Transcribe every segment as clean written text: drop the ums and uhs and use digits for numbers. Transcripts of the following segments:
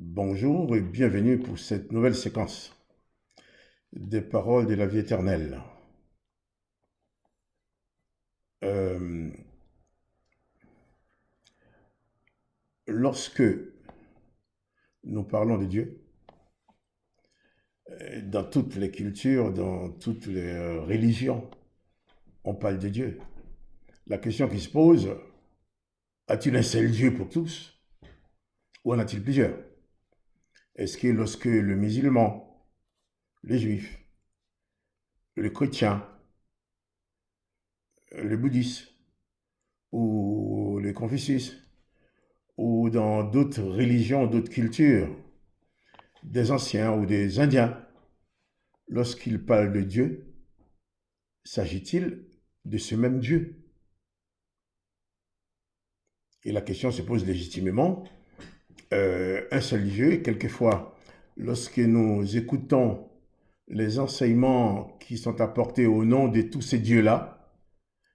Bonjour et bienvenue pour cette nouvelle séquence des paroles de la vie éternelle. Euh, Lorsque nous parlons de Dieu, dans toutes les cultures, dans toutes les religions, on parle de Dieu. La question qui se pose, a-t-il un seul Dieu pour tous ou en a-t-il plusieurs? Est-ce que lorsque le musulman, les juifs, le chrétien, le bouddhiste ou le confucius ou dans d'autres religions, d'autres cultures, des anciens ou des indiens, lorsqu'ils parlent de Dieu, s'agit-il de ce même Dieu? Et la question se pose légitimement. Un seul Dieu, et quelquefois, lorsque nous écoutons les enseignements qui sont apportés au nom de tous ces dieux-là,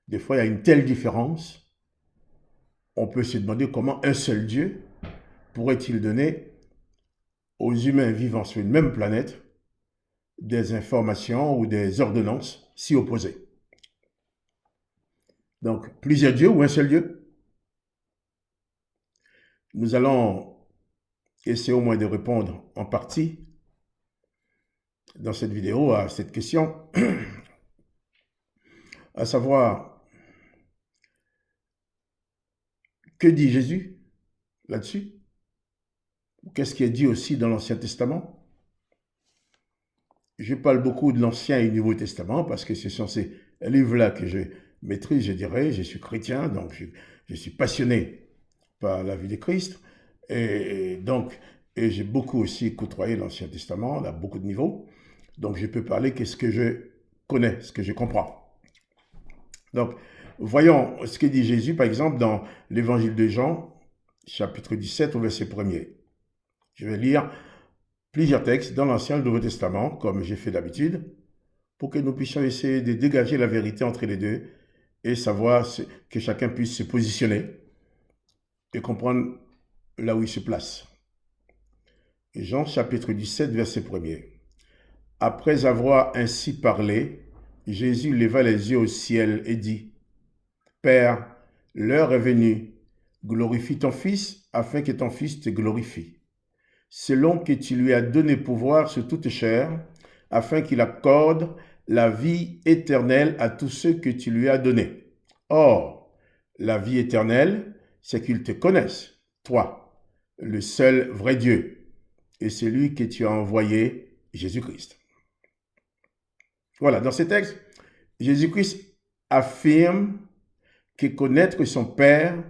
des fois il y a une telle différence, on peut se demander comment un seul Dieu pourrait-il donner aux humains vivant sur une même planète des informations ou des ordonnances si opposées. Donc, plusieurs dieux ou un seul Dieu? Nous allons essayer au moins de répondre en partie dans cette vidéo à cette question, à savoir, que dit Jésus là-dessus? Qu'est-ce qui est dit aussi dans l'Ancien Testament? Je parle beaucoup de l'Ancien et du Nouveau Testament parce que ce sont ces livres-là que je maîtrise, je dirais. Je suis chrétien, donc je suis passionné par la vie de Christ. Et j'ai beaucoup aussi côtoyé l'Ancien Testament, à beaucoup de niveaux. Donc je peux parler que ce que je connais, ce que je comprends. Donc, voyons ce que dit Jésus, par exemple, dans l'Évangile de Jean, chapitre 17, au verset 1er. Je vais lire plusieurs textes dans l'Ancien et le Nouveau Testament, comme j'ai fait d'habitude, pour que nous puissions essayer de dégager la vérité entre les deux et savoir que chacun puisse se positionner et comprendre là où il se place. Jean chapitre 17, verset 1er. Après avoir ainsi parlé, Jésus leva les yeux au ciel et dit, « Père, l'heure est venue, glorifie ton Fils afin que ton Fils te glorifie, selon que tu lui as donné pouvoir sur toute chair, afin qu'il accorde la vie éternelle à tous ceux que tu lui as donnés. Or, la vie éternelle, c'est qu'ils te connaissent, toi, le seul vrai Dieu, et celui que tu as envoyé, Jésus-Christ. » Voilà, dans ces textes, Jésus-Christ affirme que connaître son Père,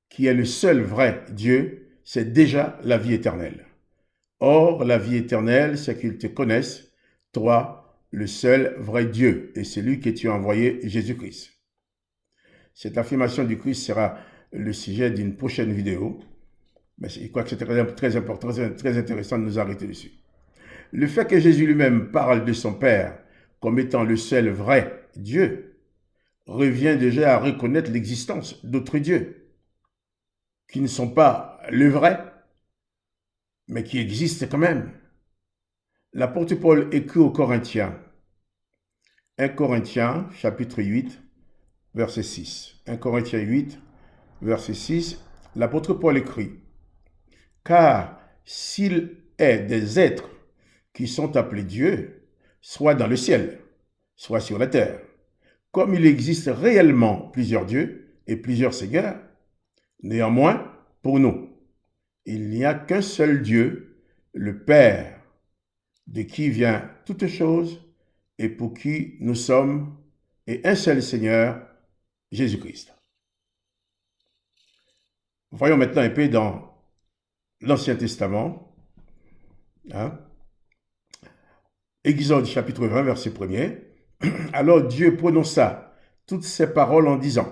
qui est le seul vrai Dieu, c'est déjà la vie éternelle. Or, la vie éternelle, c'est qu'ils te connaissent, toi, le seul vrai Dieu, et celui que tu as envoyé, Jésus-Christ. Cette affirmation du Christ sera le sujet d'une prochaine vidéo, mais je crois que c'est très important, très intéressant de nous arrêter dessus. Le fait que Jésus lui-même parle de son Père comme étant le seul vrai Dieu revient déjà à reconnaître l'existence d'autres dieux qui ne sont pas le vrai, mais qui existent quand même. L'apôtre Paul écrit aux Corinthiens, 1 Corinthiens chapitre 8, verset 6. 1 Corinthiens 8, verset 6, l'apôtre Paul écrit, « Car s'il est des êtres qui sont appelés Dieu, soit dans le ciel, soit sur la terre, comme il existe réellement plusieurs dieux et plusieurs seigneurs, néanmoins, pour nous, il n'y a qu'un seul Dieu, le Père, de qui vient toute chose et pour qui nous sommes, et un seul Seigneur, Jésus-Christ. » Voyons maintenant un peu dans l'Ancien Testament. Exode chapitre 20, verset 1er. Alors Dieu prononça toutes ces paroles en disant,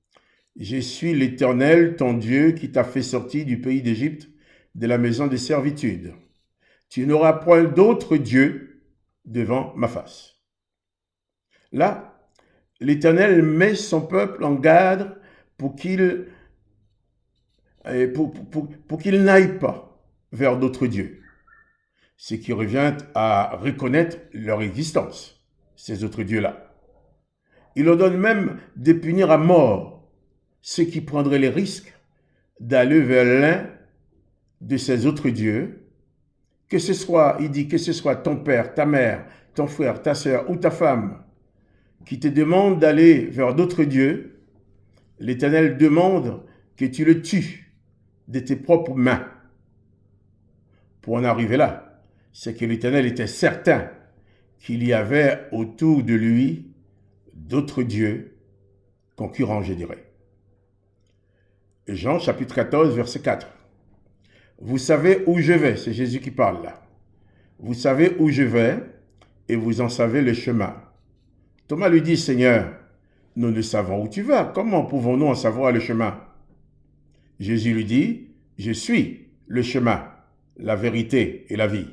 « Je suis l'Éternel, ton Dieu, qui t'a fait sortir du pays d'Égypte, de la maison de servitude. Tu n'auras point d'autre Dieu devant ma face. » Là, l'Éternel met son peuple en garde pour qu'il n'aille pas vers d'autres dieux, ce qui revient à reconnaître leur existence, ces autres dieux-là. Il ordonne même de punir à mort ceux qui prendraient les risques d'aller vers l'un de ces autres dieux, que ce soit, il dit, que ce soit ton père, ta mère, ton frère, ta sœur ou ta femme, qui te demande d'aller vers d'autres dieux, l'Éternel demande que tu le tues de tes propres mains. Pour en arriver là, c'est que l'Éternel était certain qu'il y avait autour de lui d'autres dieux concurrents, je dirais. Jean chapitre 14, verset 4. Vous savez où je vais, c'est Jésus qui parle là. Vous savez où je vais et vous en savez le chemin. Thomas lui dit, Seigneur, nous ne savons où tu vas. Comment pouvons-nous en savoir le chemin? Jésus lui dit, je suis le chemin, la vérité et la vie.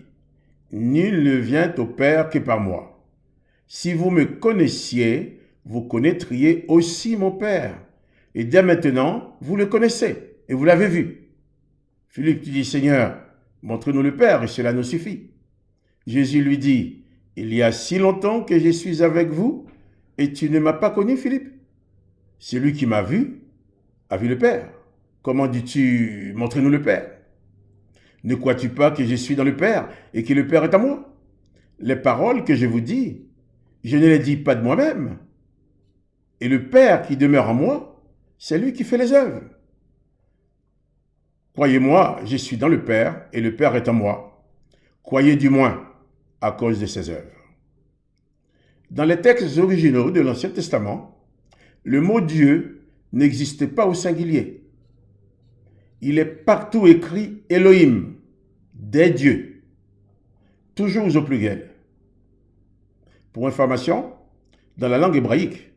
Nul ne vient au Père que par moi. Si vous me connaissiez, vous connaîtriez aussi mon Père. Et dès maintenant, vous le connaissez et vous l'avez vu. Philippe lui dit, Seigneur, montre-nous le Père et cela nous suffit. Jésus lui dit, il y a si longtemps que je suis avec vous et tu ne m'as pas connu, Philippe. Celui qui m'a vu a vu le Père. Comment dis-tu, montre-nous le Père? Ne crois-tu pas que je suis dans le Père et que le Père est à moi? Les paroles que je vous dis, je ne les dis pas de moi-même. Et le Père qui demeure en moi, c'est lui qui fait les œuvres. Croyez-moi, je suis dans le Père et le Père est en moi. Croyez du moins à cause de ses œuvres. Dans les textes originaux de l'Ancien Testament, le mot Dieu n'existait pas au singulier. Il est partout écrit Elohim, des dieux, toujours au pluriel. Pour information, dans la langue hébraïque,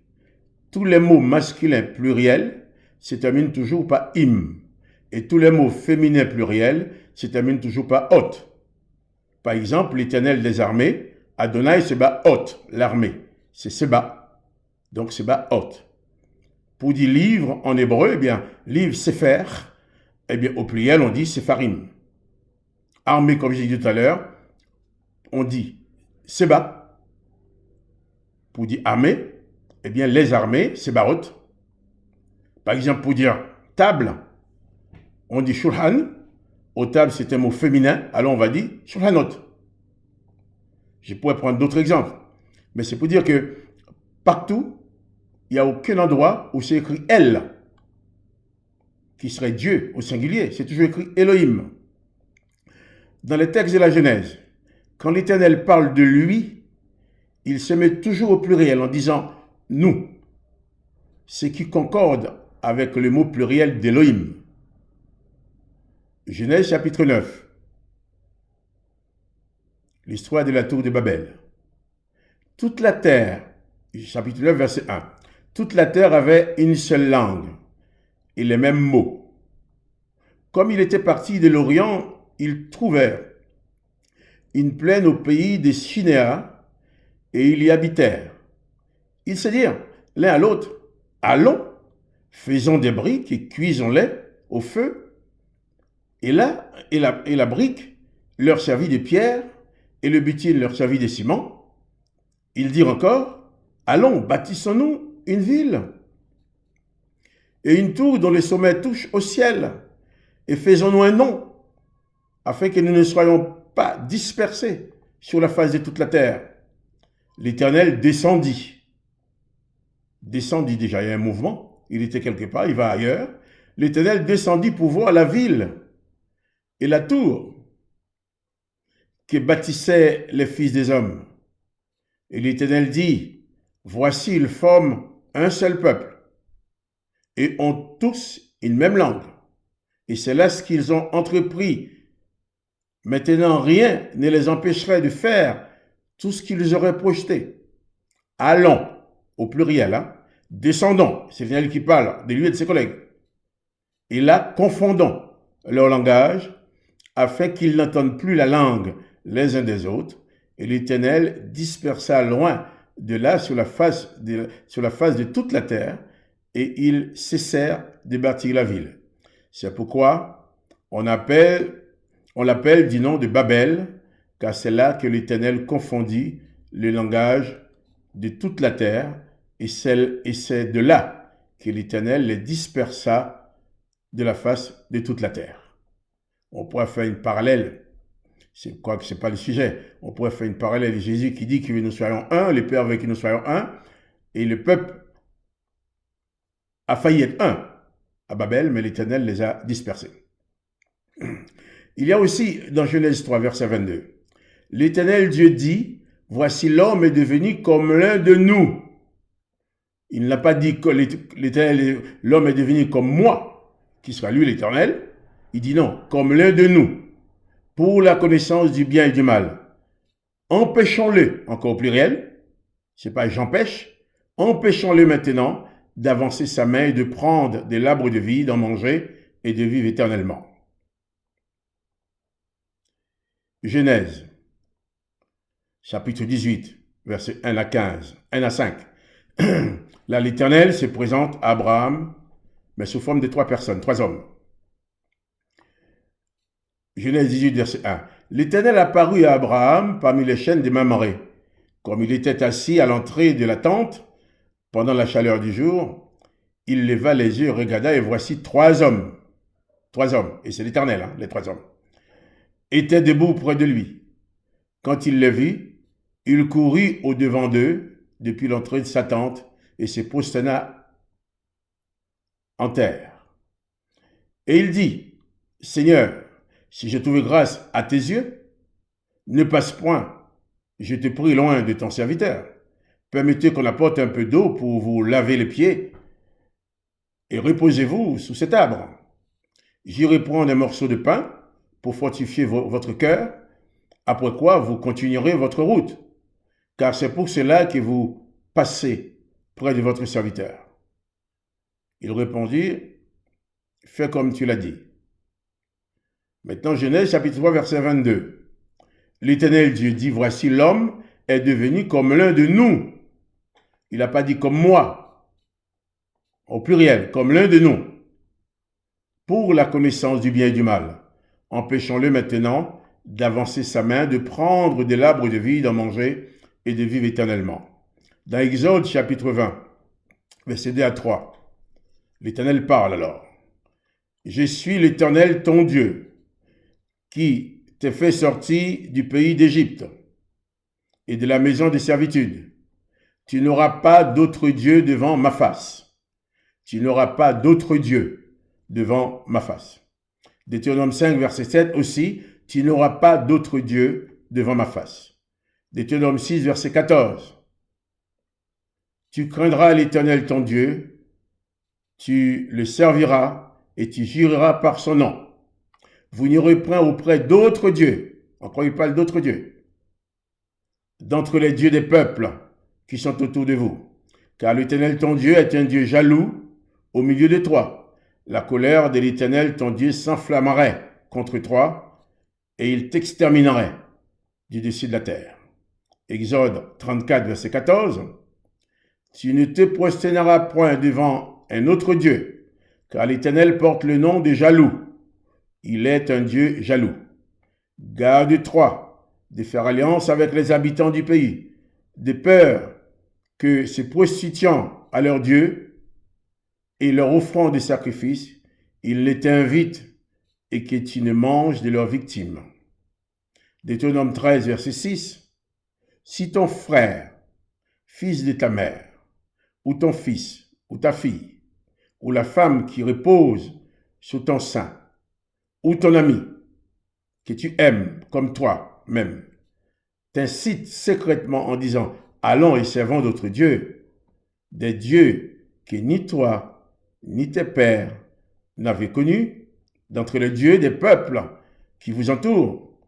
tous les mots masculins pluriels se terminent toujours par im, et tous les mots féminins pluriels se terminent toujours par ot. Par exemple, l'Éternel des armées, Adonai Sebaot, l'armée, c'est Seba, donc Sebaot. Pour dire livre en hébreu, eh bien, livre Sefer, eh bien, au pluriel, on dit Sepharim. Armée, comme j'ai dit tout à l'heure, on dit Seba. Pour dire armée, eh bien, les armées, Sebaot. Par exemple, pour dire table, on dit Shulhan. Au table, c'est un mot féminin, alors on va dire Shulhanot. Je pourrais prendre d'autres exemples, mais c'est pour dire que partout, il n'y a aucun endroit où c'est écrit El, qui serait Dieu au singulier. C'est toujours écrit Elohim. Dans les textes de la Genèse, quand l'Éternel parle de lui, il se met toujours au pluriel en disant nous, ce qui concorde avec le mot pluriel d'Elohim. Genèse chapitre 9. L'histoire de la tour de Babel. Toute la terre, chapitre 9, verset 1. Toute la terre avait une seule langue et les mêmes mots. Comme il était parti de l'Orient, ils trouvèrent une plaine au pays des Shinéas et ils y habitèrent. Ils se dirent l'un à l'autre, allons, faisons des briques et cuisons-les au feu. Et là, et la brique leur servit de pierre et le butyle leur servit de ciment. Ils dirent encore, allons, bâtissons-nous une ville et une tour dont le sommet touche au ciel et faisons-nous un nom afin que nous ne soyons pas dispersés sur la face de toute la terre. L'Éternel descendit. Descendit déjà, il y a un mouvement, il était quelque part, il va ailleurs. L'Éternel descendit pour voir la ville et la tour que bâtissaient les fils des hommes. Et l'Éternel dit, voici, ils forment un seul peuple et ont tous une même langue. Et c'est là ce qu'ils ont entrepris. Maintenant, rien ne les empêcherait de faire tout ce qu'ils auraient projeté. Allons, au pluriel, hein, descendons, c'est l'Éternel qui parle de lui et de ses collègues. Et là, confondons leur langage afin qu'ils n'entendent plus la langue les uns des autres. Et l'Éternel dispersa loin de là sur la face de toute la terre et ils cessèrent de bâtir la ville. C'est pourquoi on appelle On l'appelle du nom de Babel, car c'est là que l'Éternel confondit le langage de toute la terre, et c'est de là que l'Éternel les dispersa de la face de toute la terre. On pourrait faire une parallèle, je crois que ce n'est pas le sujet, on pourrait faire une parallèle de Jésus qui dit que nous soyons un, le Père veut que nous soyons un, et le peuple a failli être un à Babel, mais l'Éternel les a dispersés. Il y a aussi dans Genèse 3, verset 22, l'Éternel Dieu dit, voici l'homme est devenu comme l'un de nous. Il n'a pas dit que l'homme est devenu comme moi, qui sera lui l'Éternel. Il dit non, comme l'un de nous, pour la connaissance du bien et du mal. Empêchons-le, encore au pluriel, c'est pas j'empêche, empêchons-le maintenant d'avancer sa main et de prendre de l'arbre de vie, d'en manger et de vivre éternellement. Genèse, chapitre 18, versets 1 à 15, 1 à 5. Là, l'Éternel se présente à Abraham, mais sous forme de 3 personnes, 3 hommes. Genèse 18, verset 1. L'Éternel apparut à Abraham parmi les chênes de Mamré. Comme il était assis à l'entrée de la tente, pendant la chaleur du jour, il leva les yeux, regarda, et voici 3 hommes. 3 hommes, et c'est l'Éternel, hein, les 3 hommes, étaient debout près de lui. Quand il les vit, il courut au-devant d'eux, depuis l'entrée de sa tente, et se prosterna en terre. Et il dit, Seigneur, si je trouve grâce à tes yeux, ne passe point, je te prie loin de ton serviteur. Permettez qu'on apporte un peu d'eau pour vous laver les pieds et reposez-vous sous cet arbre. J'irai prendre un morceau de pain pour fortifier votre cœur, après quoi vous continuerez votre route, car c'est pour cela que vous passez près de votre serviteur. Il répondit, fais comme tu l'as dit. Maintenant, Genèse chapitre 3, verset 22. L'Éternel Dieu dit, voici l'homme est devenu comme l'un de nous. Il n'a pas dit comme moi, au pluriel, comme l'un de nous, pour la connaissance du bien et du mal. Empêchons-le maintenant d'avancer sa main, de prendre de l'arbre de vie, d'en manger et de vivre éternellement. Dans Exode chapitre 20, verset 2 à 3, l'Éternel parle alors. Je suis l'Éternel ton Dieu, qui t'ai fait sortir du pays d'Égypte et de la maison de servitude. Tu n'auras pas d'autre Dieu devant ma face. Tu n'auras pas d'autre Dieu devant ma face. Deutéronome 5, verset 7 aussi, tu n'auras pas d'autre Dieu devant ma face. Deutéronome 6, verset 14. Tu craindras l'Éternel ton Dieu, tu le serviras et tu jureras par son nom. Vous n'irez point auprès d'autres dieux. Encore il parle d'autres dieux. D'entre les dieux des peuples qui sont autour de vous. Car l'Éternel ton Dieu est un Dieu jaloux au milieu de toi. La colère de l'Éternel ton Dieu s'enflammerait contre toi et il t'exterminerait du dessus de la terre. Exode 34, verset 14. Tu ne te prosterneras point devant un autre Dieu, car l'Éternel porte le nom de jaloux. Il est un Dieu jaloux. Garde-toi de faire alliance avec les habitants du pays, de peur que se prostituant à leur Dieu et leur offrant des sacrifices, ils les t'invitent et que tu ne manges de leurs victimes. Deutéronome 13, verset 6. Si ton frère, fils de ta mère, ou ton fils, ou ta fille, ou la femme qui repose sous ton sein, ou ton ami, que tu aimes comme toi-même, t'incite secrètement en disant « Allons et servons d'autres dieux », des dieux que ni toi, ni tes pères n'avez connus, d'entre les dieux des peuples qui vous entourent,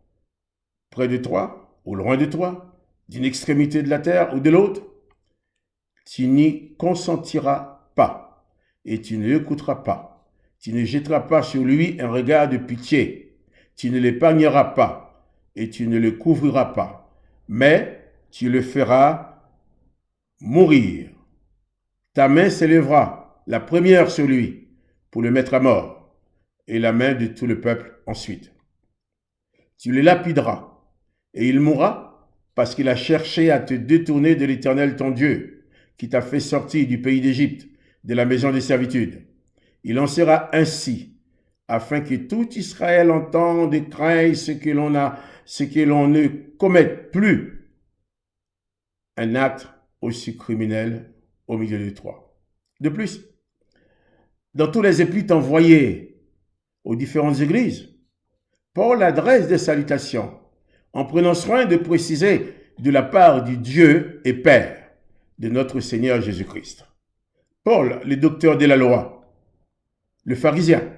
près de toi ou loin de toi, d'une extrémité de la terre ou de l'autre, tu n'y consentiras pas et tu ne l'écouteras pas. Tu ne jetteras pas sur lui un regard de pitié. Tu ne l'épargneras pas et tu ne le couvriras pas, mais tu le feras mourir. Ta main s'élèvera, la première sur lui, pour le mettre à mort, et la main de tout le peuple ensuite. tu le lapideras, et il mourra parce qu'il a cherché à te détourner de l'Éternel ton Dieu, qui t'a fait sortir du pays d'Égypte, de la maison des servitudes. Il en sera ainsi, afin que tout Israël entende et craigne ce que l'on ne commette plus un acte aussi criminel au milieu de toi. De plus, dans tous les épîtres envoyés aux différentes églises, Paul adresse des salutations en prenant soin de préciser de la part du Dieu et Père de notre Seigneur Jésus-Christ. Paul, le docteur de la loi, le pharisien,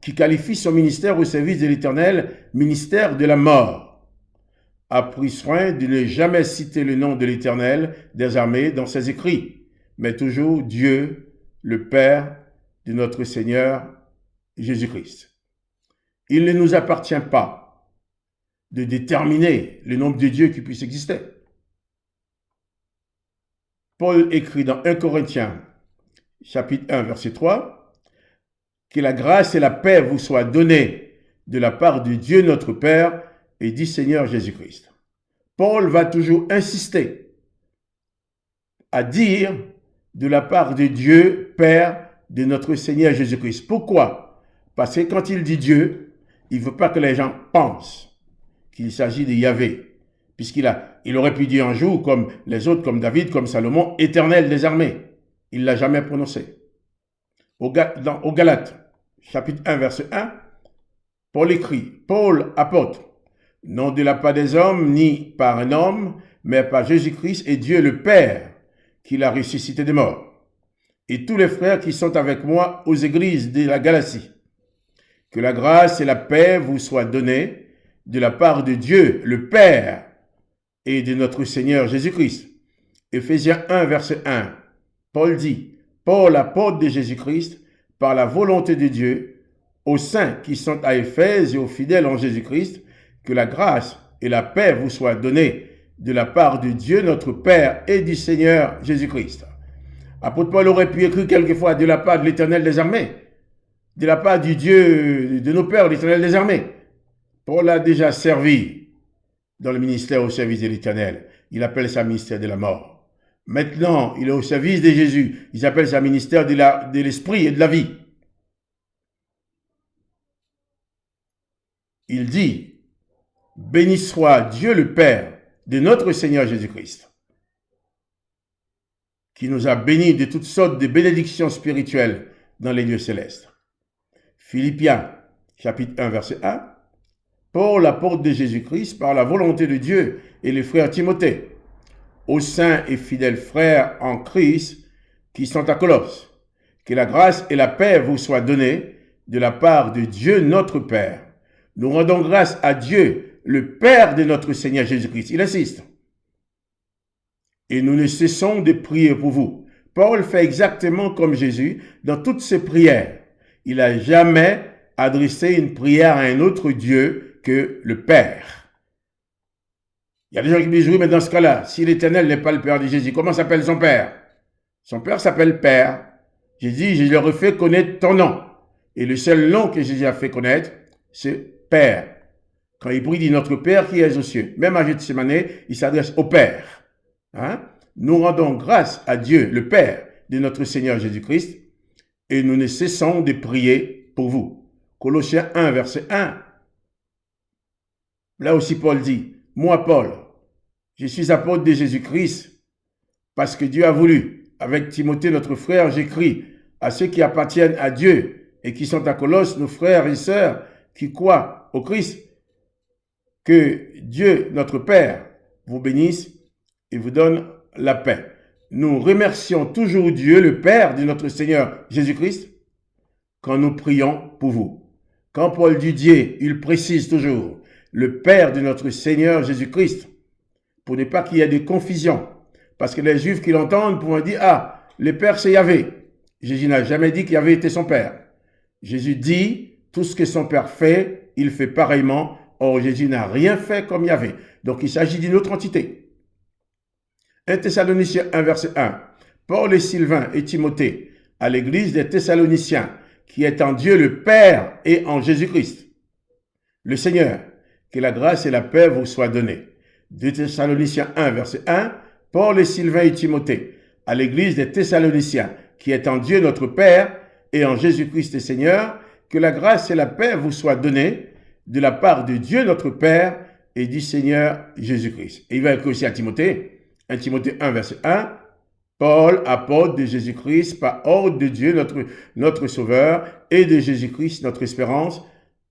qui qualifie son ministère au service de l'Éternel, ministère de la mort, a pris soin de ne jamais citer le nom de l'Éternel des armées dans ses écrits, mais toujours Dieu, le Père de notre Seigneur Jésus-Christ. Il ne nous appartient pas de déterminer le nombre de dieux qui puissent exister. Paul écrit dans 1 Corinthiens, chapitre 1, verset 3, « Que la grâce et la paix vous soient données de la part de Dieu notre Père et du Seigneur Jésus-Christ. » Paul va toujours insister à dire de la part de Dieu, Père de notre Seigneur Jésus-Christ. Pourquoi? Parce que quand il dit Dieu, il ne veut pas que les gens pensent qu'il s'agit de Yahvé, puisqu'il aurait pu dire un jour, comme les autres, comme David, comme Salomon, éternel des armées. Il ne l'a jamais prononcé. Au Galates, chapitre 1, verset 1, Paul écrit, Paul, apôtre, non de la part des hommes, ni par un homme, mais par Jésus-Christ et Dieu le Père, qui l'a ressuscité des morts. Et tous les frères qui sont avec moi aux églises de la Galatie. Que la grâce et la paix vous soient données de la part de Dieu, le Père, et de notre Seigneur Jésus-Christ. Éphésiens 1, verset 1. Paul dit, Paul, apôtre de Jésus-Christ, par la volonté de Dieu, aux saints qui sont à Éphèse et aux fidèles en Jésus-Christ, que la grâce et la paix vous soient données de la part de Dieu, notre Père, et du Seigneur Jésus-Christ. Apôtre Paul aurait pu écrire quelquefois de la part de l'Éternel des armées, de la part du Dieu de nos pères, l'Éternel des armées. Paul a déjà servi dans le ministère au service de l'Éternel. Il appelle ça ministère de la mort. Maintenant, il est au service de Jésus. Il appelle ça ministère de l'esprit et de la vie. Il dit, béni soit Dieu le Père de notre Seigneur Jésus-Christ, qui nous a bénis de toutes sortes de bénédictions spirituelles dans les lieux célestes. Philippiens, chapitre 1, verset 1. Paul, l'apôtre de Jésus-Christ, par la volonté de Dieu, et les frères Timothée, aux saints et fidèles frères en Christ qui sont à Colosse, que la grâce et la paix vous soient données de la part de Dieu notre Père. Nous rendons grâce à Dieu, le Père de notre Seigneur Jésus-Christ. Il insiste. Et nous ne cessons de prier pour vous. Paul fait exactement comme Jésus dans toutes ses prières. Il n'a jamais adressé une prière à un autre Dieu que le Père. Il y a des gens qui me disent, oui, mais dans ce cas-là, si l'Éternel n'est pas le Père de Jésus, comment s'appelle son Père? Son Père s'appelle Père. Jésus, je leur ai fait connaître ton nom. Et le seul nom que Jésus a fait connaître, c'est Père. Quand il prie, il dit notre Père qui est aux cieux. Même à Gethsémane, il s'adresse au Père. Hein? Nous rendons grâce à Dieu, le Père de notre Seigneur Jésus-Christ, et nous ne cessons de prier pour vous. Colossiens 1, verset 1. Là aussi, Paul dit, moi, Paul, je suis apôtre de Jésus-Christ, parce que Dieu a voulu. Avec Timothée, notre frère, j'écris à ceux qui appartiennent à Dieu et qui sont à Colosse, nos frères et sœurs, qui croient au Christ, que Dieu, notre Père, vous bénisse et vous donne la paix. Nous remercions toujours Dieu, le Père de notre Seigneur Jésus-Christ, quand nous prions pour vous. Quand Paul dit Dieu, il précise toujours le Père de notre Seigneur Jésus-Christ, pour ne pas qu'il y ait de confusion. Parce que les Juifs qui l'entendent pourront dire, ah, le Père c'est Yahvé. Jésus n'a jamais dit qu'Yahvé était son Père. Jésus dit, tout ce que son Père fait, il fait pareillement. Or, Jésus n'a rien fait comme Yahvé. Donc, il s'agit d'une autre entité. 1 Thessaloniciens 1, verset 1. Paul et Sylvain et Timothée, à l'église des Thessaloniciens, qui est en Dieu le Père et en Jésus-Christ, le Seigneur, que la grâce et la paix vous soient données. 2 Thessaloniciens 1, verset 1, Paul et Sylvain et Timothée, à l'église des Thessaloniciens, qui est en Dieu notre Père et en Jésus-Christ le Seigneur, que la grâce et la paix vous soient données de la part de Dieu notre Père et du Seigneur Jésus-Christ. Et il va écrire aussi à Timothée, 1 Timothée 1, verset 1, Paul, apôtre de Jésus-Christ, par ordre de Dieu notre Sauveur et de Jésus-Christ notre espérance,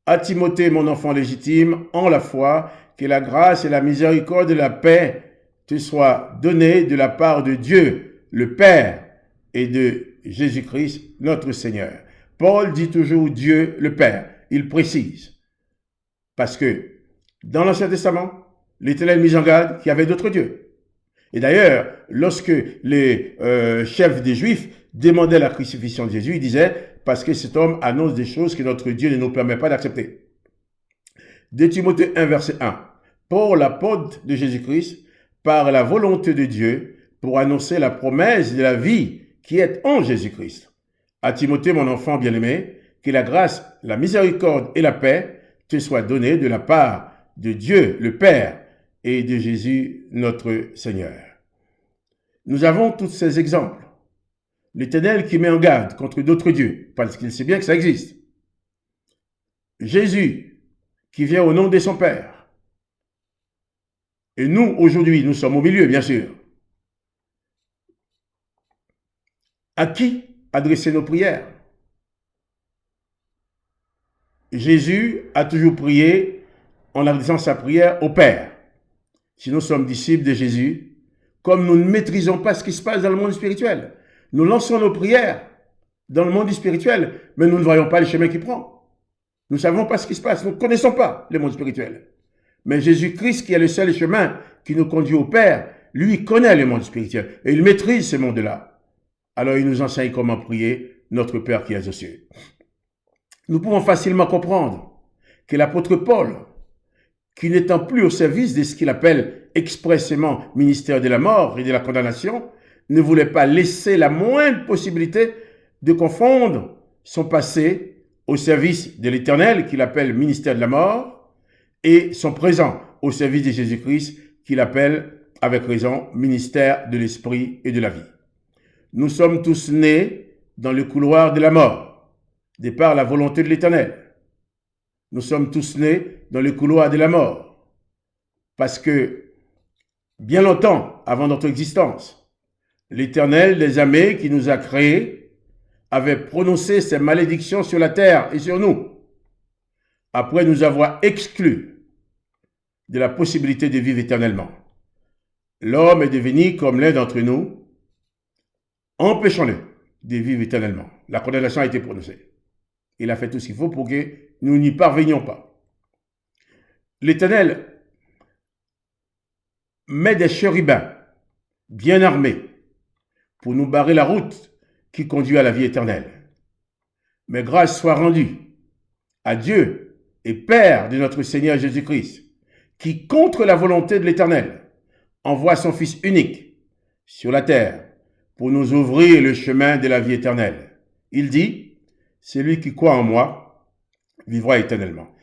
à Timothée, mon enfant légitime, en la foi, que la grâce et la miséricorde et la paix te soient données de la part de Dieu, le Père, et de Jésus-Christ, notre Seigneur. Paul dit toujours Dieu, le Père. Il précise. Parce que dans l'Ancien Testament, l'Éternel mis en garde qu'il y avait d'autres dieux. Et d'ailleurs, lorsque les chefs des Juifs demandaient la crucifixion de Jésus, ils disaient parce que cet homme annonce des choses que notre Dieu ne nous permet pas d'accepter. 2 Timothée 1, verset 1. Paul, l'apôtre de Jésus-Christ, par la volonté de Dieu, pour annoncer la promesse de la vie qui est en Jésus-Christ. À Timothée, mon enfant bien-aimé, que la grâce, la miséricorde et la paix te soient données de la part de Dieu, le Père, et de Jésus, notre Seigneur. Nous avons tous ces exemples. L'Éternel qui met en garde contre d'autres dieux, parce qu'il sait bien que ça existe. Jésus qui vient au nom de son Père. Et nous, aujourd'hui, nous sommes au milieu, bien sûr. À qui adresser nos prières? Jésus a toujours prié en adressant sa prière au Père. Si nous sommes disciples de Jésus, comme nous ne maîtrisons pas ce qui se passe dans le monde spirituel, nous lançons nos prières dans le monde spirituel, mais nous ne voyons pas le chemin qu'il prend. Nous ne savons pas ce qui se passe, nous ne connaissons pas le monde spirituel. Mais Jésus-Christ, qui est le seul chemin qui nous conduit au Père, lui connaît le monde spirituel et il maîtrise ce monde-là. Alors il nous enseigne comment prier notre Père qui est aux cieux. Nous pouvons facilement comprendre que l'apôtre Paul, qui n'étant plus au service de ce qu'il appelle expressément ministère de la mort et de la condamnation, ne voulait pas laisser la moindre possibilité de confondre son passé au service de l'Éternel, qu'il appelle ministère de la mort, et son présent au service de Jésus-Christ, qu'il appelle, avec raison, ministère de l'Esprit et de la vie. Nous sommes tous nés dans le couloir de la mort, de par la volonté de l'Éternel. Nous sommes tous nés dans le couloir de la mort, parce que bien longtemps avant notre existence, l'Éternel des armées qui nous a créés avait prononcé ses malédictions sur la terre et sur nous, après nous avoir exclus de la possibilité de vivre éternellement. L'homme est devenu comme l'un d'entre nous, empêchons-le de vivre éternellement. La condamnation a été prononcée. Il a fait tout ce qu'il faut pour que nous n'y parvenions pas. L'Éternel met des chérubins bien armés pour nous barrer la route qui conduit à la vie éternelle. Mais grâce soit rendue à Dieu et Père de notre Seigneur Jésus-Christ, qui, contre la volonté de l'Éternel, envoie son Fils unique sur la terre pour nous ouvrir le chemin de la vie éternelle. Il dit, « Celui qui croit en moi vivra éternellement. »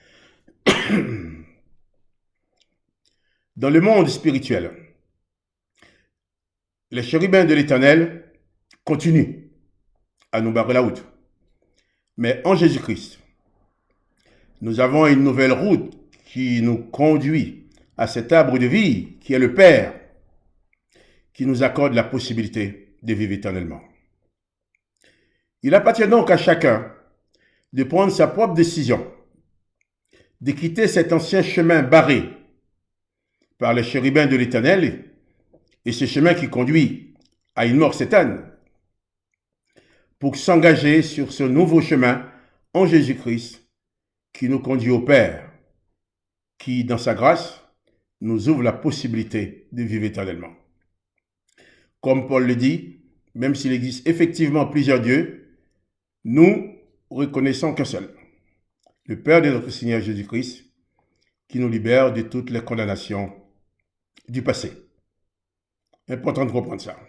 Dans le monde spirituel, les chérubins de l'Éternel continuent à nous barrer la route. Mais en Jésus-Christ, nous avons une nouvelle route qui nous conduit à cet arbre de vie qui est le Père, qui nous accorde la possibilité de vivre éternellement. Il appartient donc à chacun de prendre sa propre décision, de quitter cet ancien chemin barré par les chérubins de l'Éternel et ce chemin qui conduit à une mort certaine, pour s'engager sur ce nouveau chemin en Jésus-Christ qui nous conduit au Père, qui, dans sa grâce, nous ouvre la possibilité de vivre éternellement. Comme Paul le dit, même s'il existe effectivement plusieurs dieux, nous reconnaissons qu'un seul, le Père de notre Seigneur Jésus-Christ, qui nous libère de toutes les condamnations du passé. Important de comprendre ça.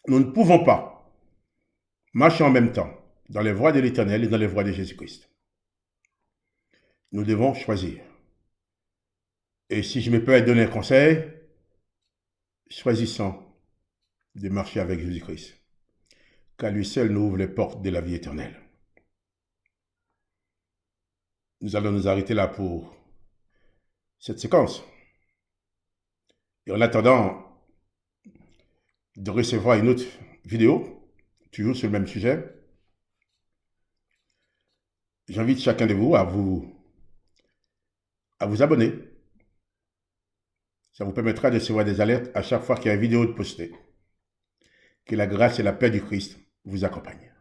Nous ne pouvons pas marcher en même temps dans les voies de l'Éternel et dans les voies de Jésus-Christ. Nous devons choisir. Et si je me peux donner un conseil, choisissons de marcher avec Jésus-Christ, car lui seul nous ouvre les portes de la vie éternelle. Nous allons nous arrêter là pour cette séquence. Et en attendant de recevoir une autre vidéo, toujours sur le même sujet, j'invite chacun de vous à vous abonner. Ça vous permettra de recevoir des alertes à chaque fois qu'il y a une vidéo de postée. Que la grâce et la paix du Christ vous accompagnent.